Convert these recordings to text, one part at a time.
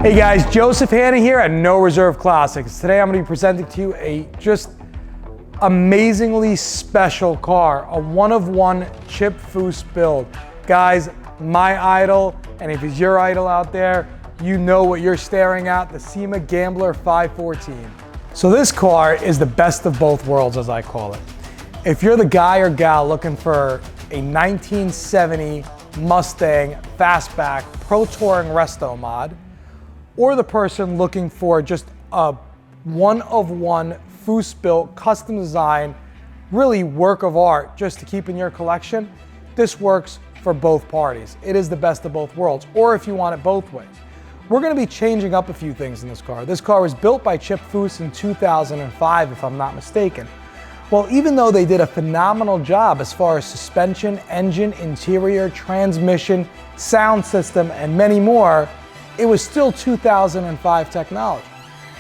Hey guys, Joseph Hanna here at No Reserve Classics. Today I'm going to be presenting to you a just amazingly special car, a one-of-one Chip Foose build. Guys, my idol, and if he's your idol out there, you know what you're staring at, the SEMA Gambler 514. So this car is the best of both worlds, as I call it. If you're the guy or gal looking for a 1970 Mustang Fastback Pro Touring Resto mod, or the person looking for just a one-of-one Foose-built, custom design, really work of art just to keep in your collection, this works for both parties. It is the best of both worlds, or if you want it both ways. We're gonna be changing up a few things in this car. This car was built by Chip Foose in 2005, if I'm not mistaken. Well, even though they did a phenomenal job as far as suspension, engine, interior, transmission, sound system, and many more, it was still 2005 technology.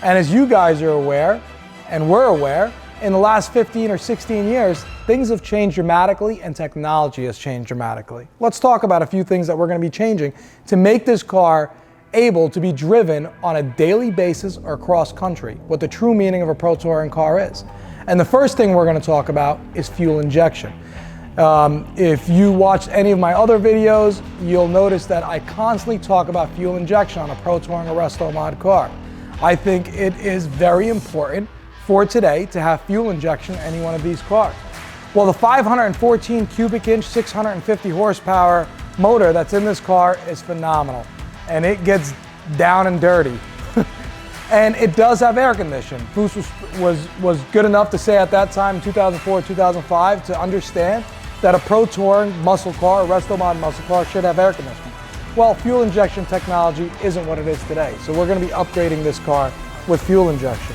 And as you guys are aware, and we're aware, in the last 15 or 16 years, things have changed dramatically and technology has changed dramatically. Let's talk about a few things that we're gonna be changing to make this car able to be driven on a daily basis or cross country, what the true meaning of a Pro Touring car is. And the first thing we're gonna talk about is fuel injection. If you watched any of my other videos, you'll notice that I constantly talk about fuel injection on a Pro Touring Resto mod car. I think it is very important for today to have fuel injection in any one of these cars. Well, the 514 cubic inch, 650 horsepower motor that's in this car is phenomenal, and it gets down and dirty. And it does have air conditioning. Foose was good enough to say at that time, 2004, 2005, to understand that a Pro Touring muscle car, a Resto mod muscle car, should have air conditioning. Well, fuel injection technology isn't what it is today, so we're going to be upgrading this car with fuel injection.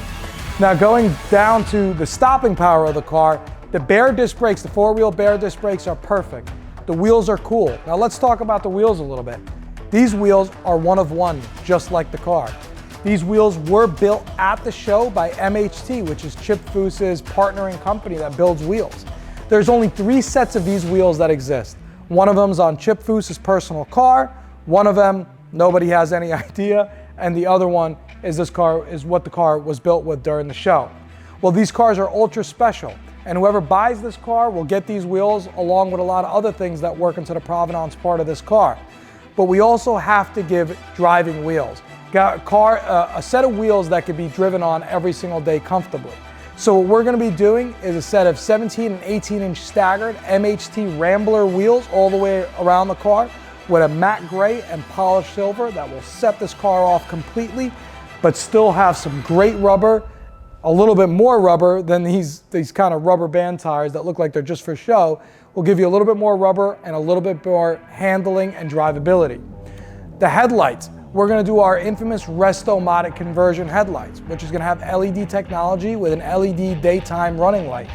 Now, going down to the stopping power of the car, the bare disc brakes, the four-wheel bare disc brakes are perfect. The wheels are cool. Now let's talk about the wheels a little bit. These wheels are one of one, just like the car. These wheels were built at the show by MHT, which is Chip Foose's partnering company that builds wheels. There's only 3 sets of these wheels that exist. One of them's on Chip Foose's personal car, one of them, nobody has any idea, and the other one is what the car was built with during the show. Well, these cars are ultra special, and whoever buys this car will get these wheels along with a lot of other things that work into the provenance part of this car. But we also have to give driving wheels. A set of wheels that could be driven on every single day comfortably. So what we're going to be doing is a set of 17 and 18 inch staggered MHT Rambler wheels all the way around the car with a matte gray and polished silver that will set this car off completely, but still have some great rubber, a little bit more rubber than these kind of rubber band tires that look like they're just for show. Will give you a little bit more rubber and a little bit more handling and drivability. The headlights. We're going to do our infamous Resto-Modded conversion headlights, which is going to have LED technology with an LED daytime running light.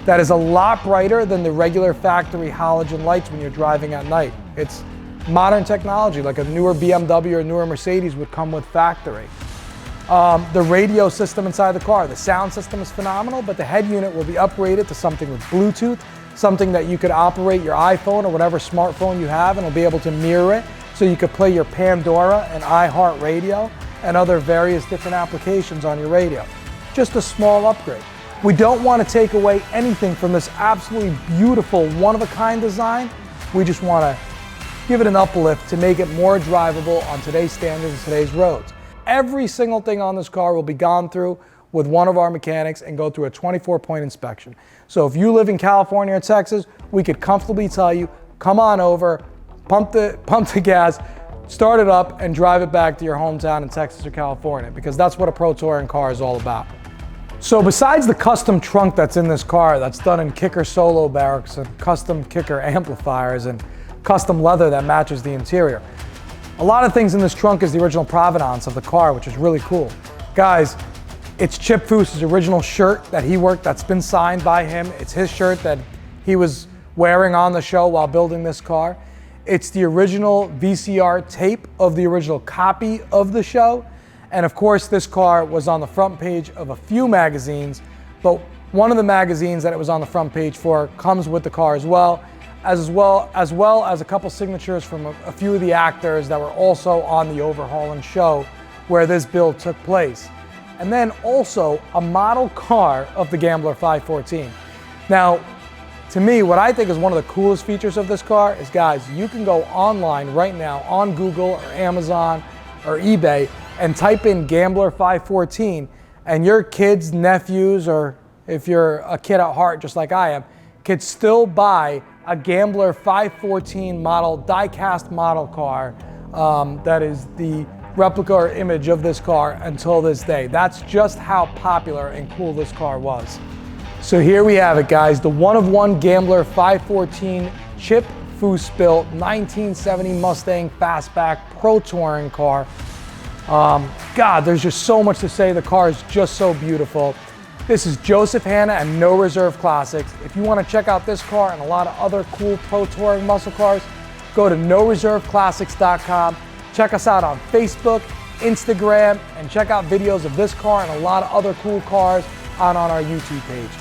That is a lot brighter than the regular factory halogen lights when you're driving at night. It's modern technology, like a newer BMW or newer Mercedes would come with factory. The radio system inside the car, the sound system is phenomenal, but the head unit will be upgraded to something with Bluetooth, something that you could operate your iPhone or whatever smartphone you have, and it'll be able to mirror it. So you could play your Pandora and iHeartRadio and other various different applications on your radio. Just a small upgrade. We don't want to take away anything from this absolutely beautiful, one-of-a-kind design. We just want to give it an uplift to make it more drivable on today's standards and today's roads. Every single thing on this car will be gone through with one of our mechanics and go through a 24-point inspection. So if you live in California or Texas, we could comfortably tell you, come on over, pump the gas, start it up, and drive it back to your hometown in Texas or California, because that's what a Pro Touring car is all about. So besides the custom trunk that's in this car that's done in kicker solo barracks and custom kicker amplifiers and custom leather that matches the interior, a lot of things in this trunk is the original provenance of the car, which is really cool. Guys, it's Chip Foose's original shirt that he worked, that's been signed by him. It's his shirt that he was wearing on the show while building this car. It's the original VCR tape of the original copy of the show. And of course, this car was on the front page of a few magazines, but one of the magazines that it was on the front page for comes with the car as well as a couple signatures from a few of the actors that were also on the overhaul and show where this build took place. And then also a model car of the Gambler 514. Now, to me, what I think is one of the coolest features of this car is, guys, you can go online right now on Google or Amazon or eBay and type in Gambler 514, and your kids, nephews, or if you're a kid at heart just like I am, could still buy a Gambler 514 model, die-cast model car that is the replica or image of this car until this day. That's just how popular and cool this car was. So here we have it, guys, the one-of-one Gambler 514 Chip Foose built 1970 Mustang Fastback Pro Touring car. God, there's just so much to say. The car is just so beautiful. This is Joseph Hanna and No Reserve Classics. If you want to check out this car and a lot of other cool Pro Touring muscle cars, go to noreserveclassics.com. Check us out on Facebook, Instagram, and check out videos of this car and a lot of other cool cars on our YouTube page.